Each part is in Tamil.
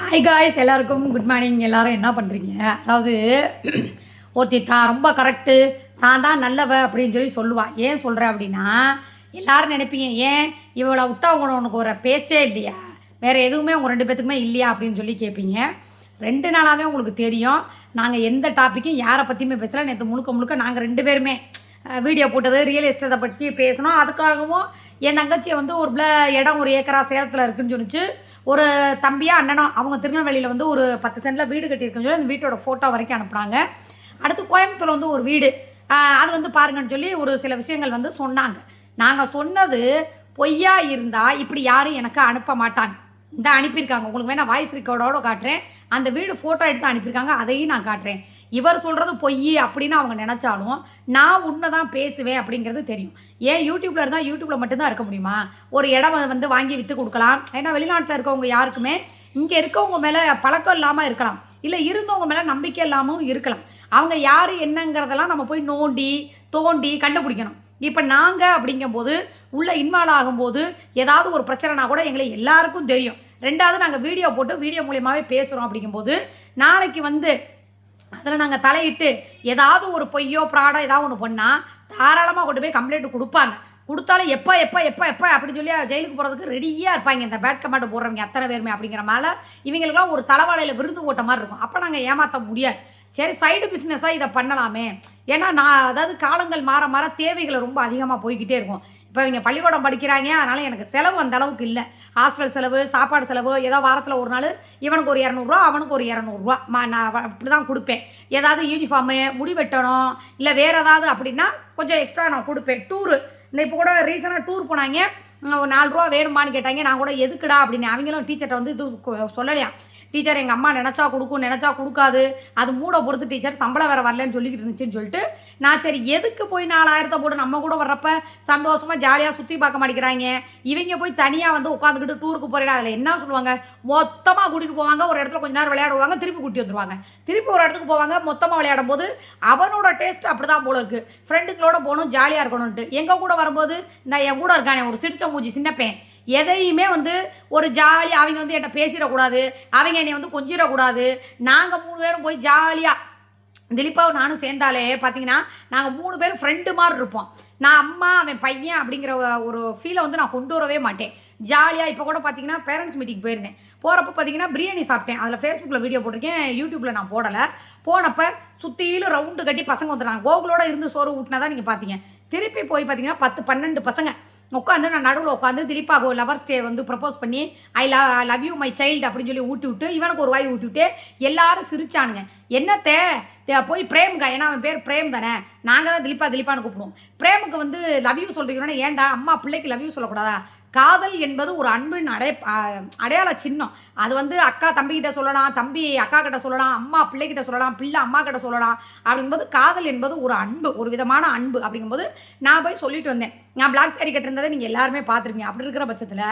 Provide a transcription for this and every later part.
ஹாய் காய்ஸ், எல்லாருக்கும் குட் மார்னிங். எல்லோரும் என்ன பண்ணுறீங்க? அதாவது ஒருத்தி தான் ரொம்ப கரெக்டு, நான் தான் நல்லவ அப்படின்னு சொல்லுவாள். ஏன் சொல்கிறேன் அப்படின்னா, எல்லோரும் நினைப்பீங்க, ஏன் இவளை விட்டா உனக்கு ஒரு பேச்சே இல்லையா, வேறு எதுவுமே உங்கள் ரெண்டு பேத்துக்குமே இல்லையா அப்படின்னு கேட்பீங்க. 2 நாளாகவே உங்களுக்கு தெரியும், நாங்கள் எந்த டாப்பிக்கும் யாரை பற்றியுமே பேசல. நேற்று முழுக்க முழுக்க நாங்கள் 2 பேருமே வீடியோ போட்டது ரியல் எஸ்டேட்டை பற்றி பேசணும். அதுக்காகவும் என் தங்கச்சியை ஒரு இடம் 1 ஏக்கரா சேலத்தில் இருக்குதுன்னு சொன்னிச்சு. ஒரு தம்பியா அண்ணனோ அவங்க திருநெல்வேலியில் ஒரு 10 சென்டில் வீடு கட்டியிருக்குன்னு சொல்லி அந்த வீட்டோட ஃபோட்டோ வரைக்கும் அனுப்புனாங்க. அடுத்து கோயம்புத்தூரில் ஒரு வீடு, அது பாருங்கன்னு சொல்லி ஒரு சில விஷயங்கள் சொன்னாங்க. நாங்கள் சொன்னது பொய்யா இருந்தால் இப்படி யாரும் எனக்கு அனுப்ப மாட்டாங்க. இந்த அனுப்பியிருக்காங்க, உங்களுக்கு வேணால் வாய்ஸ் ரெக்கார்டோடு காட்டுறேன். அந்த வீடு ஃபோட்டோ எடுத்து அனுப்பியிருக்காங்க, அதையும் நான் காட்டுறேன். இவர் சொல்கிறது பொய் அப்படின்னு அவங்க நினச்சாலும் நான் உண்மை தான் பேசுவேன் அப்படிங்கிறது தெரியும். ஏன் யூடியூப்பில் இருந்தால் யூடியூப்பில் மட்டும்தான் இருக்க முடியுமா? ஒரு இடம் வாங்கி விற்று கொடுக்கலாம். ஏன்னா வெளிநாட்டில் இருக்கவங்க யாருக்குமே இங்கே இருக்கவங்க மேலே பழக்கம் இல்லாமல் இருக்கலாம், இல்லை இருந்தவங்க மேலே நம்பிக்கை இல்லாமல் இருக்கலாம். அவங்க யார் என்னங்கிறதெல்லாம் நம்ம போய் நோண்டி தோண்டி கண்டுபிடிக்கணும். இப்போ நாங்கள் அப்படிங்கும்போது உள்ளே இன்வால்வ் ஆகும்போது ஏதாவது ஒரு பிரச்சனைனா கூட எங்களை எல்லாருக்கும் தெரியும். 2வது நாங்கள் வீடியோ போட்டு வீடியோ மூலியமாகவே பேசுகிறோம். அப்படிங்கும்போது நாளைக்கு அதில் நாங்கள் தலையிட்டு ஏதாவது ஒரு பொய்யோ ப்ராடோ ஏதாவது ஒன்று பண்ணால் தாராளமாக கொண்டு போய் கம்ப்ளைண்ட் கொடுப்பாங்க. கொடுத்தாலும் எப்போ எப்போ எப்போ எப்போ அப்படின்னு சொல்லி ஜெயிலுக்கு போகிறதுக்கு ரெடியாக இருப்பாங்க இந்த பேட் கமெண்ட் போடுறவங்க அத்தனை பேருமே. அப்படிங்கிற மேலே இவங்களுக்குலாம் ஒரு தலைவாழையில் விருந்து ஓட்ட மாதிரி இருக்கும். அப்போ நாங்கள் ஏமாற்ற முடியாது. சரி, சைடு பிஸ்னஸாக இதை பண்ணலாமே. ஏன்னா அதாவது காலங்கள் மாற மாற தேவைகளை ரொம்ப அதிகமாக போய்கிட்டே இருக்கும். இப்போ இவங்க பள்ளிக்கூடம் படிக்கிறாங்க, அதனால் எனக்கு செலவு அந்த அளவுக்கு இல்லை. ஹாஸ்டல் செலவு, சாப்பாடு செலவு, ஏதோ வாரத்தில் ஒரு நாள் இவனுக்கு ஒரு 200 ரூபா, அவனுக்கு ஒரு 200 ரூபா நான் அப்படி தான் கொடுப்பேன். ஏதாவது யூனிஃபார்மு, முடி வெட்டணும், இல்லை வேறு ஏதாவது அப்படின்னா கொஞ்சம் எக்ஸ்ட்ரா நான் கொடுப்பேன். டூரு இப்போ கூட ரீசனாக டூர் போனாங்க, 4 ரூபா வேணுமான்னு கேட்டாங்க. நான் கூட எதுக்குடா அப்படின்னு அவங்களும் டீச்சர்கிட்ட இது சொல்லலையா. டீச்சர் எங்கள் அம்மா நினச்சா கொடுக்கும், நினச்சா கொடுக்காது, அது மூட பொறுத்து டீச்சர், சம்பளம் வேறு வரலன்னு சொல்லிக்கிட்டு இருந்துச்சுன்னு சொல்லிட்டு நான் சரி எதுக்கு போய் 4000 போட்டு நம்ம கூட வர்றப்ப சந்தோஷமாக ஜாலியாக சுற்றி பார்க்க மாட்டேங்கிறாங்க, இவங்க போய் தனியாக உட்காந்துக்கிட்டு டூருக்கு போகிறேன். அதில் என்ன சொல்லுவாங்க, மொத்தமாக கூட்டிகிட்டு போவாங்க, ஒரு இடத்துல கொஞ்ச நேரம் விளையாடுவாங்க, திருப்பி கூட்டி வந்துடுவாங்க, திருப்பி ஒரு இடத்துக்கு போவாங்க, மொத்தமாக விளையாடும் போது அவனோட டேஸ்ட் அப்படி தான் போல இருக்குது. ஃப்ரெண்டுங்களோட போகணும், ஜாலியாக இருக்கணும்ன்ட்டு. எங்கள் கூட வரும்போது நான் என் கூட இருக்கானே ஒரு சிரிச்ச மூஞ்சி சின்னப்பேன், எதையுமே ஒரு ஜாலியாக அவங்க என்கிட்ட பேசிடக்கூடாது, அவங்க என்னை கொஞ்சிடக்கூடாது. நாங்கள் 3 பேரும் போய் ஜாலியாக திலீப்பாவும் நானும் சேர்ந்தாலே பார்த்தீங்கன்னா நாங்கள் 3 பேரும் ஃப்ரெண்டு மாதிரி இருப்போம். நான் அம்மா அவன் பையன் அப்படிங்கிற ஒரு ஃபீலை நான் கொண்டு வரவே மாட்டேன். ஜாலியாக இப்போ கூட பார்த்தீங்கன்னா பேரண்ட்ஸ் மீட்டிங் போயிருந்தேன். போகிறப்ப பார்த்தீங்கன்னா பிரியாணி சாப்பிட்டேன். அதில் ஃபேஸ்புக்கில் வீடியோ போட்டிருக்கேன், யூடியூப்பில் நான் போடலை. போனப்போ சுற்றிலும் ரவுண்டு கட்டி பசங்க வந்துடுறாங்க. கோகுலோட இருந்து சோறு ஊட்டினா தான் நீங்கள் பார்த்தீங்க. திருப்பி போய் பார்த்தீங்கன்னா 10-12 பசங்க உட்காந்து நான் நடுவில் உட்காந்து திலீப்பாக லவர்ஸ் டே ப்ரப்போஸ் பண்ணி I love you my child அப்படின்னு சொல்லி ஊட்டி விட்டு இவனுக்கு ஒரு வாய் ஊட்டி விட்டு எல்லாரும் சிரிச்சானுங்க. என்னத்தே போய் பிரேமுக்கா, ஏன்னா அவன் பேர் பிரேம் தானே, நாங்கள் தான் திலீப்பான்னு கூப்பிடுவோம். பிரேமுக்கு லவ் யூ சொல்கிறீங்கன்னா ஏன்டா அம்மா பிள்ளைக்கு லவ் யூ சொல்லக்கூடாதா? காதல் என்பது ஒரு அன்பின் அடையாள சின்னம். அது அக்கா தம்பிக்கிட்ட சொல்லலாம், தம்பி அக்கா கிட்ட சொல்லலாம், அம்மா பிள்ளைகிட்ட சொல்லலாம், பிள்ளை அம்மா கிட்ட சொல்லலாம். அப்படிங்கும்போது காதல் என்பது ஒரு அன்பு, ஒரு விதமான அன்பு. அப்படிங்கும்போது நான் போய் சொல்லிட்டு வந்தேன். நான் பிளாக் சாரி கட்டிருந்ததை நீங்கள் எல்லாருமே பார்த்துருப்பீங்க. அப்படி இருக்கிற பட்சத்தில்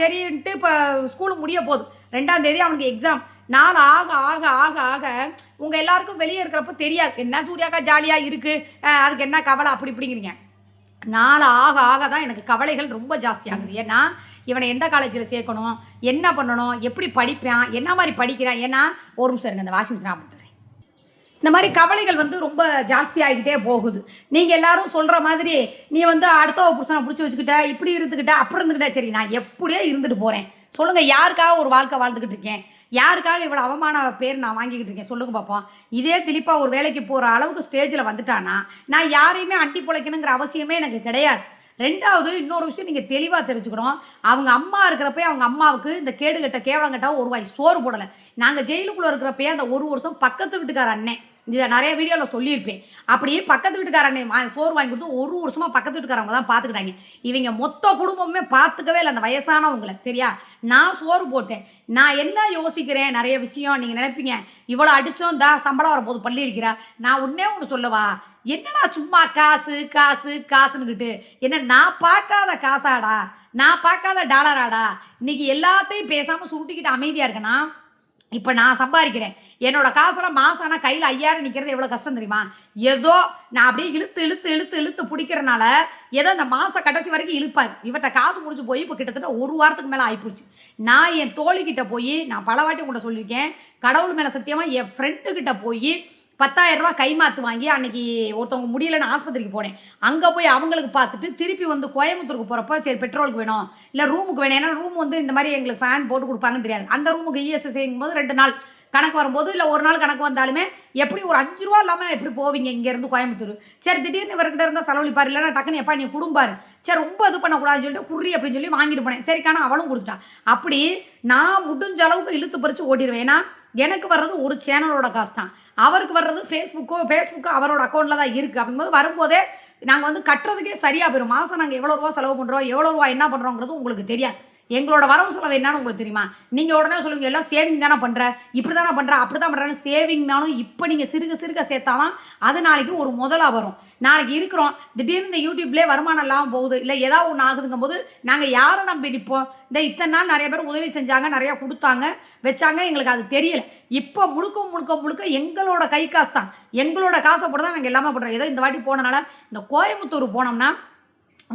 சரின்ட்டு இப்போ ஸ்கூலு முடிய போகுது. 2ஆம் தேதி அவனுக்கு எக்ஸாம். நாள் ஆக ஆக ஆக ஆக உங்கள் எல்லாருக்கும் வெளியே இருக்கிறப்ப தெரியாது, என்ன சூர்யாக்கா ஜாலியாக இருக்குது, அதுக்கு என்ன கவலை அப்படி இப்படிங்கிறீங்க. நாள் ஆக ஆக தான் எனக்கு கவலைகள் ரொம்ப ஜாஸ்தி ஆகுது. ஏன்னா இவனை எந்த காலேஜில் சேர்க்கணும், என்ன பண்ணணும், எப்படி படிப்பான், என்ன மாதிரி படிக்கிறான். ஏன்னா ஒரு நிமிஷம் இருங்க, இந்த வாஷிங் மிஷின் ஆஃப் பண்ணுறேன். இந்த மாதிரி கவலைகள் ரொம்ப ஜாஸ்தி ஆகிக்கிட்டே போகுது. நீங்கள் எல்லாரும் சொல்கிற மாதிரி நீ அடுத்த புருஷனை பிடிச்சி வச்சுக்கிட்ட, இப்படி இருந்துக்கிட்ட, அப்படி இருந்துக்கிட்ட, சரி நான் எப்படியோ இருந்துட்டு போகிறேன். சொல்லுங்கள், யாருக்காக ஒரு வாழ்க்கை வாழ்ந்துக்கிட்டு இருக்கேன், யாருக்காக இவ்வளோ அவமான பேர் நான் வாங்கிக்கிட்டு இருக்கேன், சொல்லுங்க பார்ப்போம். இதே திலீப்பா ஒரு வேலைக்கு போகிற அளவுக்கு ஸ்டேஜில் வந்துட்டானா நான் யாரையுமே அண்டி பிழைக்கணுங்கிற அவசியமே எனக்கு கிடையாது. 2வது இன்னொரு விஷயம் நீங்கள் தெளிவாக தெரிஞ்சுக்கணும், அவங்க அம்மா இருக்கிறப்ப அவங்க அம்மாவுக்கு இந்த கேடுகட்ட கேவலங்கட்டா ஒரு வாய் சோறு போடலை. நாங்கள் ஜெயிலுக்குள்ளே இருக்கிறப்பே அந்த 1 வருஷம் பக்கத்து வீட்டுக்கார அண்ணன், இதை நிறைய வீடியோவில் சொல்லியிருப்பேன், அப்படியே பக்கத்து வீட்டுக்காரண்ணே சோறு வாங்கி கொடுத்து 1 வருஷமாக பக்கத்து வீட்டுக்காரவங்க தான் பார்த்துக்கிட்டாங்க. இவங்க மொத்த குடும்பமே பார்த்துக்கவே இல்லை அந்த வயசானவங்களை. சரியா, நான் சோறு போட்டேன். நான் என்ன யோசிக்கிறேன், நிறைய விஷயம் நீங்கள் நினைப்பீங்க, இவ்வளோ அடித்தோம் சம்பளம் வரப்போது பள்ளி இருக்கிறா. நான் ஒன்று சொல்லவா, என்னடா சும்மா காசு காசு காசுன்னுக்கிட்டு, என்ன நான் பார்க்காத காசாடா, நான் பார்க்காத டாலராடா, இன்னைக்கு எல்லாத்தையும் பேசாமல் சுருட்டிக்கிட்டு அமைதியாக இருக்கேன்னா இப்போ நான் சம்பாதிக்கிறேன், என்னோட காசெல்லாம் மாதம் ஆனால் கையில் 5000 நிற்கிறது எவ்வளோ கஷ்டம் தெரியுமா? ஏதோ நான் அப்படியே இழுத்து இழுத்து இழுத்து இழுத்து பிடிக்கிறனால ஏதோ இந்த மாதம் கடைசி வரைக்கும் இழுப்பார். இவர்கிட்ட காசு முடிச்சு போய் இப்போ கிட்டத்தட்ட 1 வாரத்துக்கு மேலே ஆகிப்போச்சு. நான் என் தோழிக்கிட்ட போய் நான் பல வாட்டி உங்கள்கிட்ட சொல்லியிருக்கேன், கடவுள் மேலே சத்தியமாக என் ஃப்ரெண்டுக்கிட்ட போய் 10,000 ரூபா கைமாத்து வாங்கி அன்னைக்கு ஒருத்தவங்க முடியலன்னு ஆஸ்பத்திரிக்கு போனேன். அங்கே போய் அவங்களுக்கு பார்த்துட்டு திருப்பி வந்து கோயம்புத்தூருக்கு போகிறப்ப சரி பெட்ரோலுக்கு வேணும் இல்லை ரூமுக்கு வேணும், ஏன்னா ரூம் வந்து இந்த மாதிரி எங்களுக்கு ஃபேன் போட்டு கொடுப்பாங்கன்னு தெரியாது. அந்த ரூமுக்கு இஎஸ்எஸ்ஐங்கும் போது 2 நாள் கணக்கு வரும்போது இல்லை 1 நாள் கணக்கு வந்தாலுமே எப்படி ஒரு 5 ரூபா இல்லாமல் எப்படி போவீங்க இங்கேருந்து கோயம்புத்தூர்? சரி திடீர்னு இவர்கிட்ட இருந்தால் செலவழிப்பார், இல்லைன்னா டக்குன்னு எப்பா நீ குடும்பாரு, சரி ரொம்ப இது பண்ணக்கூடாதுன்னு சொல்லிட்டு குறி அப்படின்னு சொல்லி வாங்கிட்டு போனேன். சரிக்கான அவளும் கொடுத்தா. அப்படி நான் முடிஞ்ச அளவுக்கு இழுத்து பறித்து ஓட்டிடுவேன். ஏன்னா எனக்கு வர்றது ஒரு சேனலோட காசு தான், அவருக்கு வர்றது ஃபேஸ்புக்கோ அவரோட அக்கௌண்ட்டில் தான் இருக்குது. அப்படிங்கும்போது வரும்போதே நாங்கள் வந்து கட்டுறதுக்கே சரியாக போயிடும். மாதம் நாங்கள் எவ்வளோ ரூபா செலவு பண்ணுறோம், எவ்வளோ ரூபா என்ன பண்ணுறோங்கிறது உங்களுக்கு தெரியாது. எங்களோட வரவு செலவு என்னன்னு உங்களுக்கு தெரியுமா? நீங்கள் உடனே சொல்லுவீங்க எல்லாம் சேவிங் தானே பண்ணுற, இப்படி தானே பண்ணுற, அப்படி தான் பண்ணுறேன்னு. சேவிங்னாலும் இப்போ நீங்கள் சிறுக சிறுக சேர்த்தாலும் அது நாளைக்கு ஒரு முதலாக வரும். நாளைக்கு இருக்கிறோம் திடீர்னு இந்த யூடியூப்லேயே வருமானம் இல்லாமல் போகுது, இல்லை ஏதாவது ஒன்று ஆகுதுங்கும் போது நாங்கள் யாரை நம்பி நிற்போம்? இந்த இத்தனை நாள் நிறைய பேர் உதவி செஞ்சாங்க, நிறையா கொடுத்தாங்க வச்சாங்க, எங்களுக்கு அது தெரியலை. இப்போ முழுக்க எங்களோட கை காசு தான், எங்களோட காசை போட்டு தான் நாங்கள் எல்லாமே பண்ணுறோம். ஏதோ இந்த வாட்டி போனனால இந்த கோயம்புத்தூர் போனோம்னா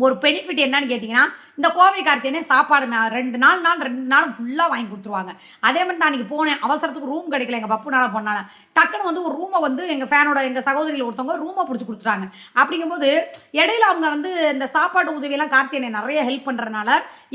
ஒரு பெனிஃபிட் என்னன்னு கேட்டிங்கன்னா, இந்த கோவை கார்த்திகனே சாப்பாடு நான் 2 நாள் ஃபுல்லாக வாங்கி கொடுத்துருவாங்க. அதே மாதிரி நான் இன்றைக்கி போனேன், அவசரத்துக்கு ரூம் கிடைக்கல எங்கள் பப்புனால போனால, டக்குன்னு வந்து ஒரு ரூமை வந்து எங்கள் சகோதரியில் ஒருத்தவங்க ரூமை பிடிச்சி கொடுத்துட்டாங்க. அப்படிங்கும்போது இடையில அவங்க வந்து இந்த சாப்பாடு உதவியெல்லாம் கார்த்திகனை நிறைய ஹெல்ப் பண்ணுறதுனால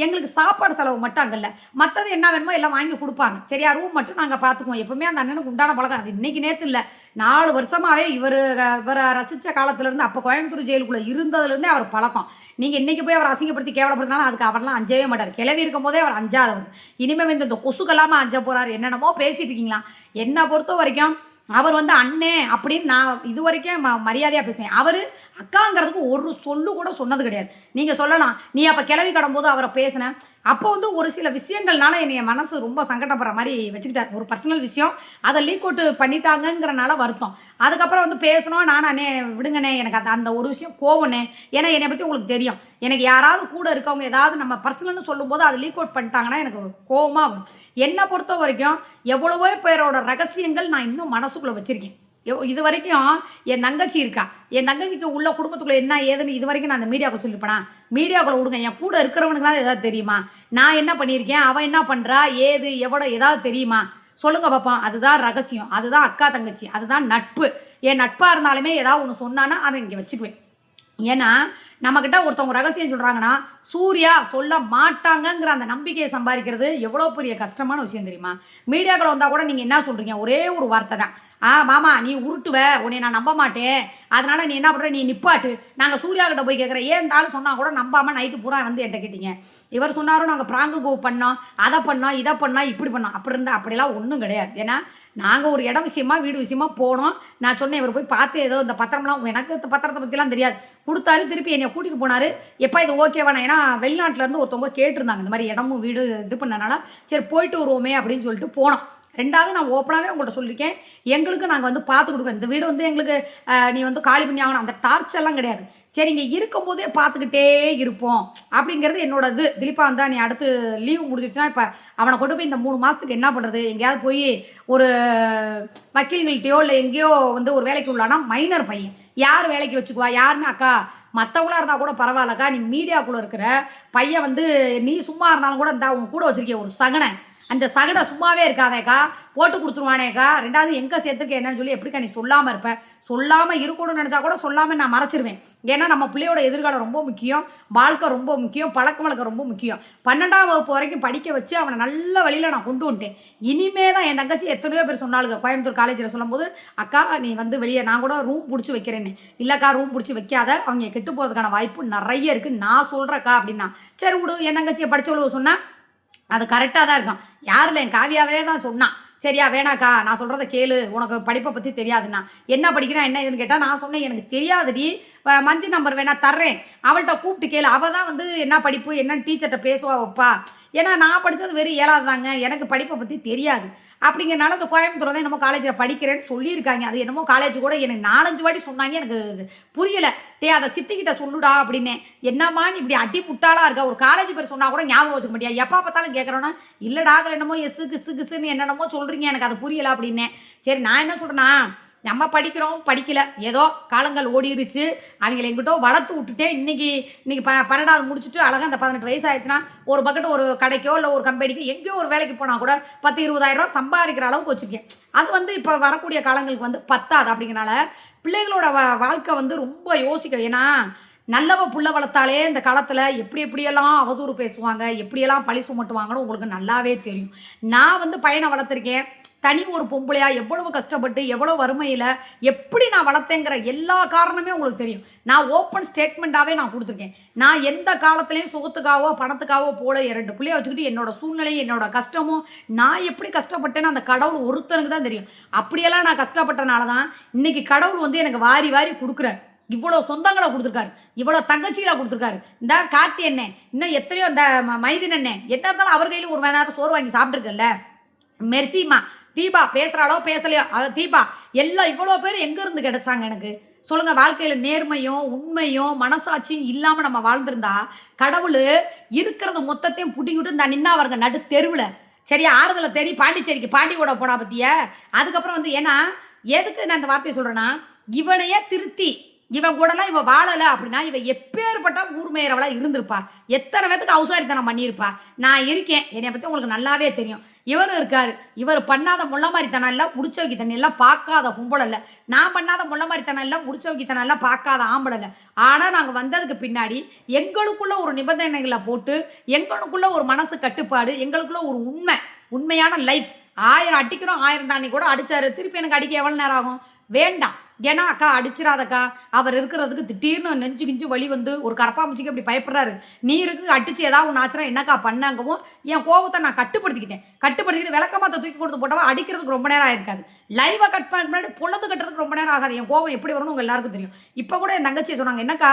எங்களுக்கு சாப்பாடு செலவு மட்டும் அங்கே இல்லை, மற்றது என்ன வேணுமோ எல்லாம் வாங்கி கொடுப்பாங்க. சரியா, ரூம் மட்டும் நாங்கள் பார்த்துக்குவோம். எப்பவுமே அந்த அண்ணனுக்கு உண்டான பழக்கம் அது இன்றைக்கி நேற்று இல்லை, 4 வருஷமாகவே இவரை ரசித்த காலத்துலேருந்து, அப்போ கோயம்புத்தூர் ஜெயிலுக்குள்ளே இருந்ததுலேருந்தே அவர் பழக்கம். நீங்கள் இன்றைக்கி போய் அவர் அசிங்கப்படுத்தி கேவலப்படுத்தினாலும் அதுக்கு அவரெல்லாம் அஞ்சவே மாட்டார். கிளவி இருக்கும் போதே அவர் அஞ்சாதவர். இனிமேல் இந்த கொசுக்கெல்லாமல் அஞ்ச போகிறார், என்னென்னமோ பேசிட்டு இருக்கீங்களா? என்னை பொறுத்த வரைக்கும் அவர் வந்து அண்ணே அப்படின்னு நான் இது வரைக்கும் மரியாதையாக பேசுவேன். அவர் அக்காங்கிறதுக்கு ஒரு சொல்லு கூட சொன்னது கிடையாது. நீங்கள் சொல்லலாம் நீ அப்போ கிளவி கடம்போது அவரை பேசினேன், அப்போ வந்து ஒரு சில விஷயங்கள்னால என்னைய மனசு ரொம்ப சங்கடப்படுற மாதிரி வச்சுக்கிட்டார். ஒரு பர்சனல் விஷயம் அதை லீக் அவுட் பண்ணிட்டாங்கங்கிறனால வருத்தம். அதுக்கப்புறம் வந்து பேசணும், நானே விடுங்கண்ணே எனக்கு அந்த ஒரு விஷயம் கோவண்ணே. ஏன்னா என்னை பற்றி உங்களுக்கு தெரியும், எனக்கு யாராவது கூட இருக்கவங்க ஏதாவது நம்ம பர்சனல்னு சொல்லும்போது அதை லீக் அவுட் பண்ணிட்டாங்கன்னா எனக்கு கோவமாக வரும். என்னை பொறுத்த வரைக்கும் எவ்வளவோ பேரோட ரகசியங்கள் நான் இன்னும் மனசுக்குள்ளே வச்சுருக்கேன். இது வரைக்கும் என் தங்கச்சி இருக்கா, என் தங்கச்சிக்கு உள்ள குடும்பத்துக்குள்ளே என்ன ஏதுன்னு இது வரைக்கும் நான் அந்த மீடியாவுக்கு சொல்லிப்பேனா? மீடியாவுக்குள்ளே விடுங்க, என் கூட இருக்கிறவனுக்கு தான் ஏதாவது தெரியுமா? நான் என்ன பண்ணியிருக்கேன், அவன் என்ன பண்ணுறா, ஏது எவ்வளோ ஏதாவது தெரியுமா? சொல்லுங்க பார்ப்போம். அதுதான் ரகசியம், அதுதான் அக்கா தங்கச்சி, அதுதான் நட்பு. என் நட்பாக இருந்தாலுமே ஏதாவது ஒன்று சொன்னான்னா அதை இங்கே வச்சுக்குவேன். ஏன்னா நம்மக்கிட்ட ஒருத்தவங்க ரகசியம் சொல்கிறாங்கன்னா சூர்யா சொல்ல மாட்டாங்கங்கிற அந்த நம்பிக்கையை சம்பாதிக்கிறது எவ்வளோ பெரிய கஷ்டமான விஷயம் தெரியுமா? மீடியாக்களை வந்தால் கூட நீங்கள் என்ன சொல்கிறீங்க, ஒரே ஒரு வார்த்தை தான், மாமா நீ உருட்டுவ, உன்னை நான் நம்ப மாட்டேன், அதனால் நீ என்ன பண்ணுற, நீ நிப்பாட்டு. நாங்கள் சூர்யா கிட்ட போய் கேட்குறேன், ஏன் இருந்தாலும் சொன்னால் கூட நம்பாமல் நைட்டு பூரா வந்து என்கிட்ட கேட்டீங்க. இவர் சொன்னாரும் நாங்கள் ப்ராங்கு பண்ணோம், அதை பண்ணோம், இதை பண்ணோம், இப்படி பண்ணோம். அப்படி இருந்தால் அப்படிலாம் ஒன்றும் கிடையாது. ஏன்னா நாங்கள் ஒரு இடம் விஷயமா வீடு விஷயமா போனோம். நான் சொன்னேன் இவர் போய் பார்த்து ஏதோ இந்த பத்திரம்லாம், எனக்கு இந்த பத்திரத்தை பற்றிலாம் தெரியாது, கொடுத்தாரு. திருப்பி என்னை கூட்டிகிட்டு போனார். எப்போ இது ஓகேவானா, ஏன்னா வெளிநாட்டிலேருந்து ஒருத்தவங்க கேட்டிருந்தாங்க இந்த மாதிரி இடமும் வீடு இது பண்ணனால, சரி போயிட்டு வருவோமே அப்படின்னு சொல்லிட்டு போனோம். 2வது நான் ஓப்பனாகவே உங்கள்கிட்ட சொல்லியிருக்கேன், எங்களுக்கு நாங்கள் வந்து பார்த்து கொடுக்குறோம், இந்த வீடு வந்து எங்களுக்கு நீ வந்து காலி பண்ணி ஆகணும் அந்த டார்ச்செல்லாம் கிடையாது. சரி இங்கே இருக்கும்போதே பார்த்துக்கிட்டே இருப்போம் அப்படிங்கிறது என்னோட இது. திலீப்பா வந்தால் நீ அடுத்து லீவு முடிஞ்சிச்சுன்னா இப்போ அவனை கொண்டு போய் இந்த 3 மாதத்துக்கு என்ன பண்ணுறது, எங்கேயாவது போய் ஒரு வக்கீல்கள்கிட்டையோ இல்லை எங்கேயோ வந்து ஒரு வேலைக்கு உள்ளானா மைனர் பையன் யார் வேலைக்கு வச்சுக்குவா? யாருன்னு அக்கா மற்றவங்களாக இருந்தால் கூட பரவாயில்லக்கா, நீ மீடியாக்குள்ளே இருக்கிற பையன் வந்து நீ சும்மா இருந்தாலும் கூட இந்த உன் கூட வச்சுருக்கே ஒரு சகனை, அந்த சகடை சும்மாவே இருக்காதேக்கா, போட்டு கொடுத்துருவானேக்கா. 2வது எங்கே சேர்த்துக்க என்னன்னு சொல்லி எப்படிக்கா நீ சொல்லாமல் இருப்ப? சொல்லாமல் இருக்கணும்னு நினச்சா கூட சொல்லாமல் நான் மறைச்சிருவேன். ஏன்னா நம்ம பிள்ளையோட எதிர்காலம் ரொம்ப முக்கியம், வாழ்க்கை ரொம்ப முக்கியம், பழக்க வழக்கம் ரொம்ப முக்கியம். 12ஆம் வகுப்பு வரைக்கும் படிக்க வச்சு அவனை நல்ல வழியில் நான் கொண்டு வந்துட்டேன். இனிமே தான் என் தங்கச்சி எத்தனையோ பேர் சொன்னாலுங்க கோயம்புத்தூர் காலேஜில் சொல்லும்போது, அக்கா நீ வந்து வெளியே நான் கூட ரூம் பிடிச்சி வைக்கிறேன்னு. இல்லைக்கா ரூம் பிடிச்சி வைக்காத, அவங்க கெட்டு போகிறதுக்கான வாய்ப்பு நிறைய இருக்குது, நான் சொல்கிறேக்கா அப்படின்னா. சரி விடு, என் தங்கச்சியை படித்தவளவு சொன்னேன், அது கரெக்டாக தான் இருக்கும். யாரில் என் காவியாவே தான் சொன்னான், சரியா வேணாக்கா நான் சொல்கிறத கேளு, உனக்கு படிப்பை பற்றி தெரியாதுண்ணா. என்ன படிக்கிறேன் என்ன இதுன்னு கேட்டால் நான் சொன்னேன் எனக்கு தெரியாதுடி, மஞ்சள் நம்பர் வேணா தர்றேன், அவள்கிட்ட கூப்பிட்டு கேளு, அவள் தான் வந்து என்ன படிப்பு என்னன்னு டீச்சர்கிட்ட பேசுவா வைப்பா. ஏன்னா நான் படித்தது வெறும் 7வது தாங்க, எனக்கு படிப்பை பற்றி தெரியாது. அப்படிங்கிறனால அந்த கோயம்புத்தூர் தான் என்னமோ காலேஜில் படிக்கிறேன்னு சொல்லியிருக்காங்க. அது என்னமோ காலேஜ் கூட எனக்கு 4-5 வாட்டி சொன்னாங்க, எனக்கு புரியலை. அதை சித்திக்கிட்ட சொல்லுடா அப்படின்னே. என்னம்மா நீ இப்படி அடி முட்டாளாக இருக்கா, ஒரு காலேஜ் பேர் சொன்னால் கூட ஞாபகம் வச்சுக்க முடியாது, எப்போ பார்த்தாலும் கேட்குறோன்னா இல்லைடா அதில் என்னமோ எஸ்ஸு கிஸ்ஸுன்னு என்னென்னமோ சொல்கிறீங்க, எனக்கு அது புரியலை அப்படின்னேன். சரி நான் என்ன சொல்கிறேன்னா, நம்ம படிக்கிறோம் படிக்கல, ஏதோ காலங்கள் ஓடிருச்சு, அவங்களை எங்கிட்டோ வளர்த்து விட்டுட்டேன். இன்றைக்கி 12வது முடிச்சுட்டு அழகாக அந்த 18 வயசு ஆயிடுச்சுன்னா ஒரு பக்கெட்டு ஒரு கடைக்கோ இல்லை ஒரு கம்பெனிக்கோ எங்கேயோ ஒரு வேலைக்கு போனால் கூட 10-20 ஆயிரம் சம்பாதிக்கிற அளவுக்கு வச்சுருக்கேன். அது இப்போ வரக்கூடிய காலங்களுக்கு பத்தாது. அப்படிங்கிறனால பிள்ளைகளோட வாழ்க்கை ரொம்ப யோசிக்க. ஏன்னா நல்லவ புள்ள வளர்த்தாலே இந்த காலத்தில் எப்படியெல்லாம் அவதூறு பேசுவாங்க, எப்படியெல்லாம் பழி சுமட்டுவாங்கன்னு உங்களுக்கு நல்லாவே தெரியும். நான் பையனை வளர்த்துருக்கேன், தனி ஒரு பொம்பளையா எவ்வளவு கஷ்டப்பட்டு எவ்வளோ வறுமையில் எப்படி நான் வளர்த்தேங்கிற எல்லா காரணமே உங்களுக்கு தெரியும். நான் ஓப்பன் ஸ்டேட்மெண்ட்டாகவே நான் கொடுத்துருக்கேன். நான் எந்த காலத்துலேயும் சுகத்துக்காவோ பணத்துக்காவோ போல 2 பிள்ளைய வச்சுக்கிட்டு என்னோட சூழ்நிலையும் என்னோட கஷ்டமும் நான் எப்படி கஷ்டப்பட்டேன்னு அந்த கடவுள் ஒருத்தனுக்கு தான் தெரியும். அப்படியெல்லாம் நான் கஷ்டப்பட்டனால தான் இன்றைக்கி கடவுள் எனக்கு வாரி வாரி கொடுக்குறார். இவ்வளோ சொந்தங்களை கொடுத்துருக்காரு, இவ்வளோ தங்கச்சிகளை கொடுத்துருக்காரு. இந்த கார்த்தி என்ன இன்னும் எத்தனையோ இந்த மைதின் என்ன என்ன இருந்தாலும் அவர் கையிலும் ஒரு மணி நேரம் சோறு வாங்கி சாப்பிட்ருக்கல. மெர்சிமா தீபா பேசுகிறாளோ பேசலையோ அது தீபா எல்லாம் இவ்வளோ பேர் எங்கேருந்து கிடைச்சாங்க எனக்கு சொல்லுங்கள். வாழ்க்கையில் நேர்மையும் உண்மையும் மனசாட்சியும் இல்லாமல் நம்ம வாழ்ந்திருந்தா கடவுள் இருக்கிறது மொத்தத்தையும் புட்டிக்கிட்டு இந்த நின்னா அவருங்க நடு தெருவில் சரியா ஆறுதலை தேடி பாண்டிச்சேரிக்கு பாண்டியோட போடா பற்றிய. அதுக்கப்புறம் ஏன்னா எதுக்கு நான் இந்த வார்த்தையை சொல்கிறேன்னா, இவனையே திருத்தி இவன் கூடலாம் இவன் வாழலை அப்படின்னா இவன் எப்பேற்பட்ட ஊர் மேயறவளா இருந்திருப்பா, எத்தனை பேத்துக்கு அவசாரித்தனம் பண்ணியிருப்பா. நான் இருக்கேன், என்னை பற்றி உங்களுக்கு நல்லாவே தெரியும். இவரும் இருக்காரு, இவர் பண்ணாத முள்ள மாதிரித்தனம் இல்லை, முடிச்ச வைக்கித்தனம் எல்லாம் பார்க்காத கும்பல் இல்லை. நான் பண்ணாத முள்ள மாதிரித்தனம் எல்லாம் முடிச்ச வைக்கித்தனம் எல்லாம் பார்க்காத ஆம்பளை இல்லை. ஆனால் நாங்கள் வந்ததுக்கு பின்னாடி எங்களுக்குள்ள ஒரு நிபந்தனைகளை போட்டு எங்களுக்குள்ள ஒரு மனசு கட்டுப்பாடு, எங்களுக்குள்ள ஒரு உண்மையான லைஃப். 1000 அடிக்கிறோம், 1000 தாண்டி கூட அடிச்சாரு, திருப்பி எனக்கு அடிக்க எவ்வளோ நேரம் ஆகும்? வேண்டாம். ஏன்னா அக்கா அடிச்சிடாதக்கா, அவர் இருக்கிறதுக்கு திடீர்னு நெஞ்சு கிஞ்சு வலி ஒரு கரப்பாம்பூச்சிக்கு அப்படி பயப்படுறாரு. நீருக்கு அடிச்சு ஏதாவது ஒன்று ஆச்சுன்னா என்னக்கா பண்ணாங்கவும் என் கோபத்தை நான் கட்டுப்படுத்திக்கிட்டு விளக்கமாத்த தூக்கி கொடுத்து போட்டவா அடிக்கிறதுக்கு ரொம்ப நேரம் ஆயிருக்காது. லைவாக கட் பண்ண முன்னாடி பொழுது கட்டுறதுக்கு ரொம்ப நேரம் ஆகாது. என் கோபம் எப்படி வரும்னு உங்கள் எல்லாருக்கும் தெரியும். இப்போ கூட என் தங்கச்சியை சொன்னாங்க, என்னக்கா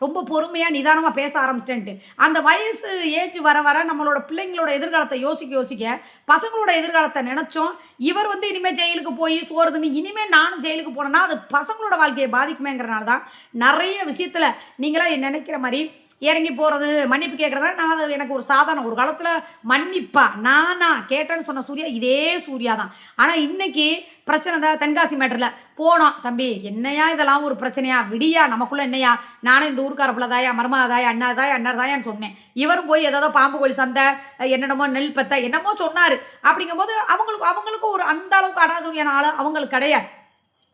ரொம்ப பொறுமையாக நிதானமாக பேச ஆரம்பிச்சிட்டேன்ட்டு. அந்த வயசு ஏஜ் வர வர நம்மளோட பிள்ளைங்களோட எதிர்காலத்தை யோசிக்க பசங்களோட எதிர்காலத்தை நினச்சோம். இவர் இனிமேல் ஜெயிலுக்கு போய் சோறுதுன்னு இனிமேல் நானும் ஜெயிலுக்கு போனேன்னா அது பசங்களோட வாழ்க்கையை பாதிக்குமேங்கிறனால தான் நிறைய விஷயத்தில் நீங்களாம் நினைக்கிற மாதிரி இறங்கி போகிறது மன்னிப்பு கேட்குறதா நான் அது எனக்கு ஒரு சாதாரண. ஒரு காலத்தில் மன்னிப்பா நானா கேட்டேன்னு சொன்ன சூர்யா இதே சூர்யா தான். ஆனால் இன்னைக்கு பிரச்சனை தான். தென்காசி மேட்டரில் போனோம், தம்பி என்னையா இதெல்லாம் ஒரு பிரச்சனையா, விடியா நமக்குள்ளே என்னையா, நானும் இந்த ஊருக்கார பிள்ளைதாயா மருமதாயா அண்ணாதாயான்னு சொன்னேன். இவரும் போய் ஏதோ பாம்பு கோழி சந்தை என்னென்னமோ நெல் பத்த என்னமோ சொன்னார். அப்படிங்கும்போது அவங்களுக்கு ஒரு அந்த அளவுக்கு அடாதுரியான ஆள் அவங்களுக்கு கிடையாது.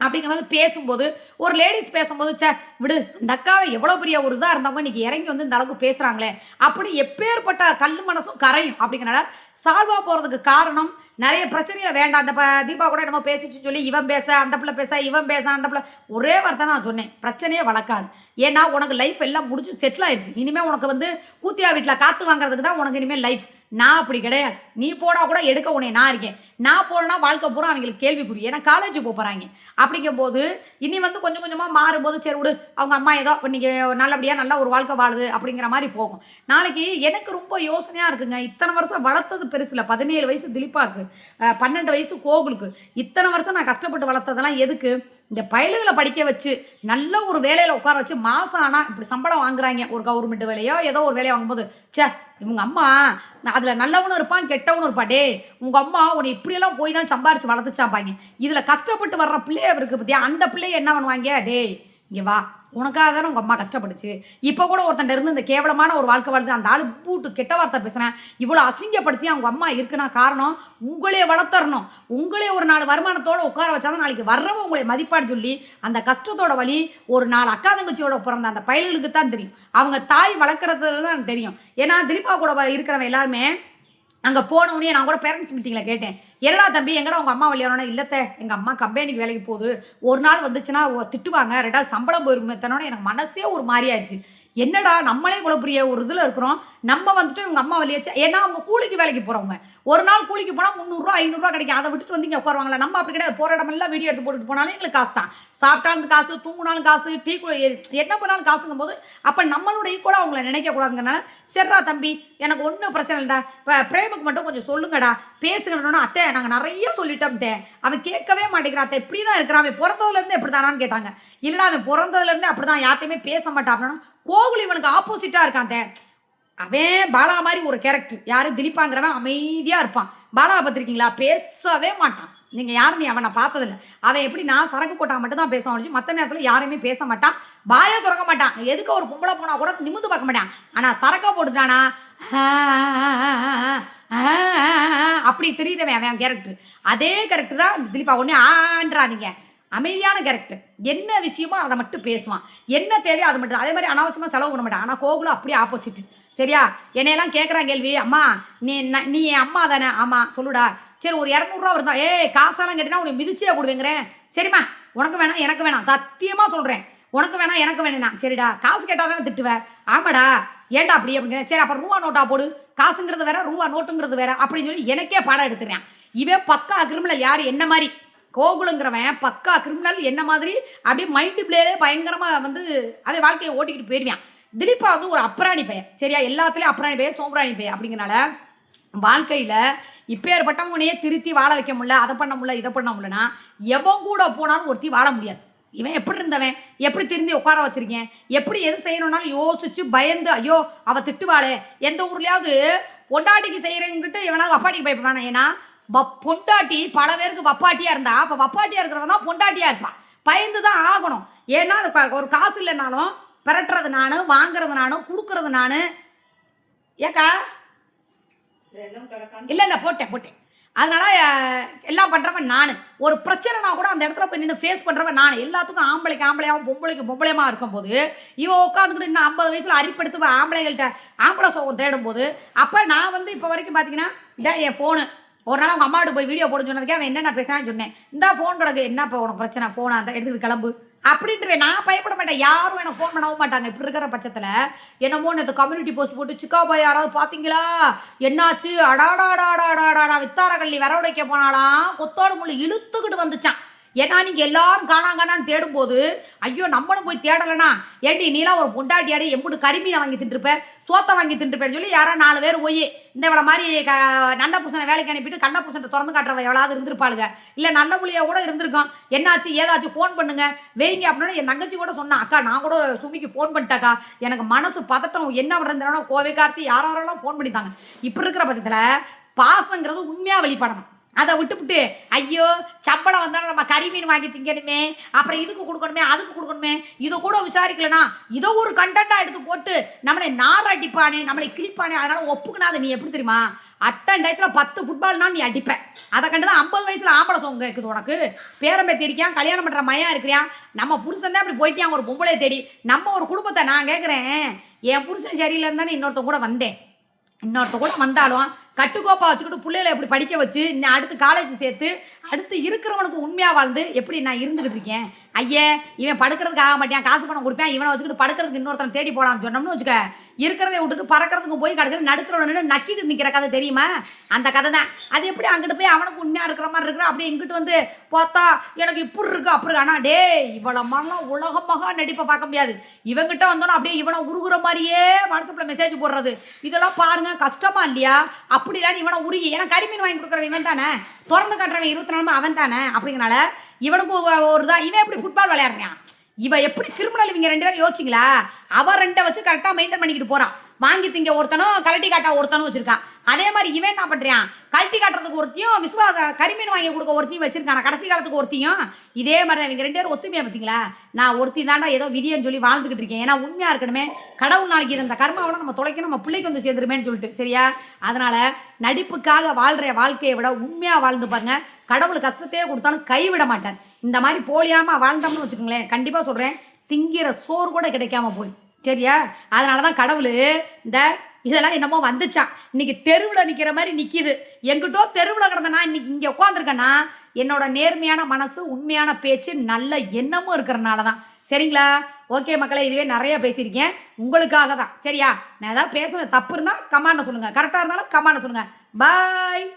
அப்படிங்கும்போது பேசும்போது ஒரு லேடிஸ் பேசும்போது சே விடு, அந்த அக்காவை எவ்வளோ பெரிய ஒரு இதாக இருந்தவங்க இன்றைக்கி இறங்கி இந்த அளவுக்கு பேசுகிறாங்களே அப்படி எப்பேற்பட்ட கல் மனசும் கரையும். அப்படிங்கிறனால சால்வாக போகிறதுக்கு காரணம் நிறைய பிரச்சனையை வேண்டாம். அந்த தீபா கூட என்னமோ பேசிச்சுன்னு சொல்லி இவன் பேச அந்த பிள்ளை பேச இவன் பேச அந்த பிள்ளை ஒரே வார்த்தை நான் சொன்னேன், பிரச்சனையே வளர்க்காது. ஏன்னா உனக்கு லைஃப் எல்லாம் முடிச்சு செட்டில் ஆயிடுச்சு. இனிமேல் உனக்கு கூத்தியா வீட்டில் காற்று வாங்குறதுக்கு தான் உனக்கு இனிமேல் லைஃப். நான் அப்படி கிடையாது. நீ போனா கூட எடுக்க உடனே நான் இருக்கேன். நான் போனா வாழ்க்கை பூரா அவங்களுக்கு கேள்விக்குறி. ஏன்னா காலேஜ் போகிறாங்க. அப்படிங்கும்போது இனி கொஞ்சம் கொஞ்சமாக மாறும்போது சரி விடு, அவங்க அம்மா ஏதோ இன்னைக்கு நல்லபடியாக நல்லா ஒரு வாழ்க்கை வாழுது அப்படிங்கிற மாதிரி போகும். நாளைக்கு எனக்கு ரொம்ப யோசனையாக இருக்குங்க. இத்தனை வருஷம் வளர்த்தது பெருசில் 17 வயசு திலீப்பாக்கு, 12 வயசு கோகுலுக்கு, இத்தனை வருஷம் நான் கஷ்டப்பட்டு வளர்த்ததெல்லாம் எதுக்கு? இந்த பயலுகளை படிக்க வச்சு நல்ல ஒரு வேலையில் உட்கார வச்சு மாதம் ஆனால் இப்படி சம்பளம் வாங்குறாங்க. ஒரு கவர்மெண்ட் வேலையோ ஏதோ ஒரு வேலையை வாங்கும்போது சே இவங்க அம்மா அதில் நல்லவனும் இருப்பான் கெட்டவனும் இருப்பாடே, உங்கள் அம்மா உன்னை இப்படியெல்லாம் போய் தான் சம்பாரிச்சு வளர்த்துச்சாப்பாங்க. இதில் கஷ்டப்பட்டு வர்ற பிள்ளைய இருக்கு பற்றியா, அந்த பிள்ளைய என்ன பண்ணுவாங்க, டே இங்கே வா உனக்காக தானே உங்கள் அம்மா கஷ்டப்பட்டுச்சு. இப்போ கூட ஒருத்தன் இருந்து இந்த கேவலமான ஒரு வாழ்க்கை வாழ்ந்து அந்த ஆளு பூட்டு கெட்ட வார்த்தை பேசுகிறேன் இவ்வளோ அசிங்கப்படுத்தி அவங்க அம்மா இருக்குன்னா காரணம் உங்களே வளர்த்தரணும். உங்களே ஒரு 4 வருமானத்தோடு உட்கார வச்சாதான் நாளைக்கு வர்றவங்க உங்களை மதிப்பாடு சொல்லி அந்த கஷ்டத்தோட வழி ஒரு 4 அக்கா தங்கச்சியோட பிறந்த அந்த பயல்களுக்கு தான் தெரியும். அவங்க தாய் வளர்க்குறது தான் தெரியும். ஏன்னா திலீபா கூட இருக்கிறவங்க எல்லாருமே அங்கே போனவுடனே நான் கூட பேரண்ட்ஸ் மீட்டிங்கில் கேட்டேன், என்னடா தம்பி எங்கடா உங்கள் அம்மா வழியானோன்னா, இல்லத்த எங்கள் அம்மா கம்பெனிக்கு வேலைக்கு போகுது, ஒரு நாள் வந்துச்சுன்னா திட்டுவாங்க, 2வது சம்பளம் போயிருமே தனோட எனக்கு மனசே ஒரு மாதிரி ஆயிடுச்சு. என்னடா நம்மளே இவ்வளோ பெரிய ஒரு இதில் இருக்கிறோம், நம்ம வந்துட்டு இவங்க அம்மா வழியாச்சு. ஏன்னா அவங்க கூலிக்கு வேலைக்கு போகிறவங்க. ஒரு நாள் கூலிக்கு போனால் 300 500 கிடைக்கும். அதை விட்டுட்டு வந்து இங்கே உட்காருவாங்களா? நம்ம அப்படி கிடையாது. போகிற இடமெல்லாம் வீடியோ எடுத்து போட்டுட்டு போனாலும் எங்களுக்கு காசு தான். சாப்பிட்டாலும் காசு, தூங்கினாலும் காசு, டீ என்ன பண்ணாலும் காசுங்கும் போது அப்போ நம்மளோட ஈக்குவலாக அவங்கள நினைக்கக்கூடாதுங்கிறனால, சரிடா தம்பி எனக்கு ஒன்றும் பிரச்சனை இல்லைடா, இப்போ பிரேமுக்கு மட்டும் கொஞ்சம் சொல்லுங்கடா, பேசுங்கன்னு. அத்தை நாங்கள் நிறைய சொல்லிட்டோம் தே, அவன் கேட்கவே மாட்டேங்கிறான் அத்தை, இப்படி தான் இருக்கிறான், அவன் பிறந்ததுலேருந்து எப்படி தானான்னு கேட்டாங்க. இல்லைடா அவன் பிறந்ததுலேருந்து அப்படி தான், யார்த்தையுமே பேச மாட்டான் அப்படின்னா. கோகுல் இவனுக்கு ஆப்போசிட்டாக இருக்கான் தே. அவன் பாலா மாதிரி ஒரு கேரக்டர். யாரும் திலீப்பாங்கிறவன் அமைதியாக இருப்பான். பாலா பார்த்துருக்கீங்களா? பேசவே மாட்டான். நீங்கள் யாரும் நீ அவனை பார்த்ததில்ல. அவன் எப்படி நான் சரக்கு போட்டால் மட்டும் தான் பேசுவான், மற்ற நேரத்தில் யாருமே பேச மாட்டான், வாயை திறக்க மாட்டான். எதுக்கு ஒரு பொம்பளை போனால் கூட நிமிந்து பார்க்க மாட்டான். ஆனால் சரக்கா போட்டுட்டானா அப்படி தெரியுதவன் அவன் கேரக்டர். அதே கேரக்டர் தான் திலீப்பா. ஒன்னே ஆன்றாதீங்க, அமைதியான கேரக்டர். என்ன விஷயமோ அதை மட்டும் பேசுவான், என்ன தேவையோ அது மட்டும். அதே மாதிரி அனாவசியமாக செலவு பண்ண மாட்டான். ஆனால் கோகுலும் அப்படியே ஆப்போசிட். சரியா? என்னையெல்லாம் கேட்குறான் கேள்வி, அம்மா நீ என் அம்மா தானே? ஆமாம் சொல்லுடா. சரி ஒரு 200 வருதா? காசெல்லாம் கேட்டீங்கன்னா உனக்கு மிதிச்சே கொடுவேங்கிறேன். சரிம்மா உனக்கு வேணாம் எனக்கு வேணாம், சத்தியமாக சொல்கிறேன், உனக்கு வேணாம் எனக்கு வேணா. சரிடா காசு கேட்டால் தானே திட்டுவேன். ஆமாடா ஏன்டா அப்படி அப்படிங்கிறேன். சரி அப்புறம் ரூபா நோட்டா போடு, காசுங்கிறது வேற ரூபா நோட்டுங்கிறது வேற அப்படின்னு சொல்லி எனக்கே பாடம் எடுத்துறேன். இவன் பக்கா கிரிமினல். யார்? என்ன மாதிரி கோகுலுங்கிறவன் பக்கா கிரிமினல். என்ன மாதிரி அப்படியே மைண்டு பிளேலே பயங்கரமாக வந்து அவன் வாழ்க்கையை ஓட்டிக்கிட்டு போயிடுவான். திலீப்பா வந்து ஒரு அப்ராணி பையன். சரியா? எல்லாத்துலேயும் அப்ராணி பையன், சோம்பராணி பையன். அப்படிங்கிறனால வாழ்க்கையில் இப்போ ஏற்பட்டவங்கனையே திருத்தி வாழ வைக்க முடியல, அதை பண்ண முடியல, இதை பண்ண முடியலன்னா எவன் கூட போனாலும் ஒருத்தி வாழ முடியாது. இவன் எப்படி இருந்தவன், எப்படி திருந்தி உட்கார வச்சிருக்கேன், எப்படி எது செய்யணும்னாலும் யோசிச்சு பயந்து, ஐயோ அவள் திட்டுவாளே. எந்த ஊர்லேயாவது பொண்டாட்டிக்கு செய்கிறங்கிட்டு இவனாவது வப்பாட்டிக்கு பயப்படுவானா? ஏன்னா பொண்டாட்டி பல பேருக்கு வப்பாட்டியாக இருந்தா, அப்போ வப்பாட்டியாக இருக்கிறவன் தான் பொண்டாட்டியாக இருப்பான். பயந்து தான் ஆகணும். ஏன்னா ஒரு காசு இல்லைனாலும் பெறட்டுறது நான், வாங்குறது நான், கொடுக்கறது நான். ஏக்கா இல்லை போட்டேன். அதனால எல்லாம் பண்ணுறவன் நான். ஒரு பிரச்சனைனா கூட அந்த இடத்துல போய் நின்று ஃபேஸ் பண்ணுறவன் நான். எல்லாத்துக்கும் ஆம்பளைக்கு ஆம்பளையாகவும் பொம்பளைக்கு பொம்பளையமாக இருக்கும்போது இவன் உட்காந்துக்கிட்டு இன்னும் 50 வயசில் அரிப்படுத்து ஆம்பளைகள்கிட்ட ஆம்பளை சோகம் தேடும்போது, அப்போ நான் வந்து இப்போ வரைக்கும் பார்த்தீங்கன்னா இதான் என் ஃபோனு. ஒரு நாள் அவங்க அம்மாவோட போய் வீடியோ போட சொன்னதுக்கே அவன் என்னென்ன பேசுகிறான்னு சொன்னேன். இந்த ஃபோன் கிடக்கு, என்ன இப்போ உனக்கு பிரச்சனை, ஃபோனை அந்த எடுத்துக்கிட்டு கிளம்பு அப்படின்ட்டு. நான் பயப்பட மாட்டேன், யாரும் எனக்கு ஃபோன் பண்ணவும் மாட்டாங்க. இப்படி இருக்கிற பட்சத்தில் என்னமோ இந்த கம்யூனிட்டி போஸ்ட் போட்டு சிக்காபாய் யாராவது பார்த்தீங்களா, என்னாச்சு, அடாடாடாடாடாடா வித்தாரக்கள்ளி வர உடைக்க போனாலாம், கொத்தோடு முள்ளு இழுத்துக்கிட்டு வந்துச்சான். ஏன்னா நீங்கள் எல்லாரும் காணான்னு தேடும்போது, ஐயோ நம்மளும் போய் தேடலைனா, ஏண்டி நீலாம் ஒரு பொண்டாட்டியாடி எம்புட்டு கரிமீனை வாங்கி தின்றுப்பேன், சோத்தை வாங்கி தின்றுப்பேன்னு சொல்லி யாராவது 4 பேர் போய் இந்த இவ்வளோ மாதிரி நல்ல புருஷனை வேலைக்கு அனுப்பிட்டு கள்ள புருஷனை திறந்து காட்டுறவ எவ்வளோது இருந்திருப்பாளுங்க. இல்லை நல்ல புள்ளியாக கூட இருந்திருக்கோம். என்னாச்சு ஏதாச்சும் ஃபோன் பண்ணுங்க வைங்க அப்படின்னா என் தங்கச்சி கூட சொன்னான், அக்கா நான் கூட சுமிக்கு ஃபோன் பண்ணிட்டாக்கா, எனக்கு மனசு பதட்டம், என்ன பண்ணுறதுனா கோவை கார்த்தி யாரெல்லாம் ஃபோன் பண்ணிட்டாங்க. இப்போ இருக்கிற பட்சத்தில் பாசங்கிறது உண்மையாக வெளிப்படணும். அதை விட்டுவிட்டு ஐயோ சம்பளம் வந்தாலும் நம்ம கறிமீன் வாங்கி திங்கணுமே, அப்புறம் இதுக்கு கொடுக்கணுமே அதுக்கு கொடுக்கணுமே, இதை கூட விசாரிக்கலனா இதை ஒரு கண்டென்ட்டாக எடுத்து போட்டு நம்மளை நாராட்டிப்பானே, நம்மளை கிளிப்பானே. அதனால ஒப்புக்குனா அதை நீ எப்படி தெரியுமா, அட்டன் டயத்தில் 10 ஃபுட்பால்னா நீ அடிப்பேன். அதை கண்டு தான் 50 வயசில் ஆம்பளை சோங்க இருக்குது உனக்கு. பேரம்பேத்தி இருக்கியான், கல்யாணம் பண்ணுற மையம் இருக்கிறியான், நம்ம புருஷன் தான் அப்படி போயிட்டியான் ஒரு பொம்பளையை தேடி. நம்ம ஒரு குடும்பத்தை நான் கேட்குறேன், என் புருஷன் சரியில்லைன்னு தானே இன்னொருத்த கூட வந்தேன். இன்னொருத்த கூட வந்தாலும் கட்டுக்கோப்பா வச்சுக்கிட்டு பிள்ளைகளை எப்படி படிக்க வச்சு இன்னும் அடுத்து காலேஜ் சேர்த்து அடுத்து இருக்கிறவனுக்கு உண்மையாக வாழ்ந்து எப்படி நான் இருந்துக்கிட்டு இருக்கேன். ஐயே இவன் படுக்கிறதுக்கு ஆக மாட்டேன், காசு பணம் கொடுப்பேன், இவனை வச்சுக்கிட்டு படுக்கிறதுக்கு இன்னொருத்தனை தேடி போடான்னு சொன்னோம்னு வச்சுக்க, இருக்கிறதை விட்டுட்டு பறக்கிறதுக்கு போய் கடைசியில் நடுக்கிறவனு நக்கிட்டு நிற்கிற கதை தெரியுமா? அந்த கதை தான். அது எப்படி அங்கிட்டு போய் அவனுக்கு உண்மையாக இருக்கிற மாதிரி இருக்கிறான், அப்படியே இங்கிட்டு வந்து பார்த்தா எனக்கு இப்படி இருக்கு அப்படி இருக்கு. ஆனால் டே இவ்வளோ மகன் உலகமாக நடிப்பை பார்க்க முடியாது. இவங்கிட்ட வந்தோன்னா அப்படியே இவனை உருகுற மாதிரியே வாட்ஸ்அப்பில் மெசேஜ் போடுறது, இதெல்லாம் பாருங்க கஷ்டமா இல்லையா? அப்படி இல்லைன்னு இவனை உருகி, ஏன்னா கரிமீன் வாங்கி கொடுக்குறவன் இவன் தானே, திறந்து காட்டுறவன் 24 அவன் தானே. அப்படிங்கிறனால இவனுக்கு ஒரு தான். இவன் எப்படி ஃபுட்பால் விளையாடுறான், இவன் எப்படி கிரிமினல், இவங்க 2 பேரும் யோசிச்சிங்களா? அவன் 2 வச்சு கரெக்டாக மெயின்டைன் பண்ணிக்கிட்டு போகிறான். வாங்கி திங்க ஒருத்தனும் கலட்டி காட்டா ஒருத்தனும் வச்சிருக்கான். அதே மாதிரி இவன் என்ன பண்ணுறான், கழட்டி காட்டுறதுக்கு ஒருத்தையும் கரிமீன் வாங்கி கொடுக்க ஒருத்தையும் வச்சிருக்கான், கடைசி காலத்துக்கு ஒருத்தையும். இதே மாதிரி தான் இவங்க 2 பேரும் ஒத்துமையா பார்த்தீங்களா? நான் ஒருத்தி தாண்டா ஏதோ விதியன்னு சொல்லி வாழ்ந்துக்கிட்டு இருக்கேன். ஏன்னா உண்மையாக இருக்கணுமே, கடவுள் நாளைக்கு இந்த கர்மாவோட நம்ம தொலைக்கணும், நம்ம பிள்ளைக்கு வந்து சேர்ந்துருமேன்னு சொல்லிட்டு. சரியா? அதனால் நடிப்புக்காக வாழ்கிற வாழ்க்கையை விட உண்மையாக வாழ்ந்து பாருங்க, கடவுள் கஷ்டத்தையே கொடுத்தாலும் கைவிட மாட்டார். இந்த மாதிரி போலியாமல் வாழ்ந்தோம்னு வச்சுக்கோங்களேன், கண்டிப்பாக சொல்கிறேன் திங்கிற சோறு கூட கிடைக்காம போய். சரியா? அதனால தான் கடவுள் இந்த இதெல்லாம் என்னமோ வந்துச்சான். இன்னைக்கு தெருவில் நிற்கிற மாதிரி நிற்கிது. எங்கிட்டோ தெருவில் கிடந்தனா இன்னைக்கு இங்கே உட்காந்துருக்கேன்னா என்னோட நேர்மையான மனசு, உண்மையான பேச்சு, நல்ல எண்ணமும் இருக்கிறனால தான். சரிங்களா? ஓகே மக்களே, இதுவே நிறைய பேசியிருக்கேன். உங்களுக்காக தான். சரியா? நான் ஏதாவது பேசுனது தப்பு இருந்தால் கமெண்ட்ல சொல்லுங்கள். கரெக்டாக இருந்தாலும் கமெண்ட்ல சொல்லுங்கள். பாய்.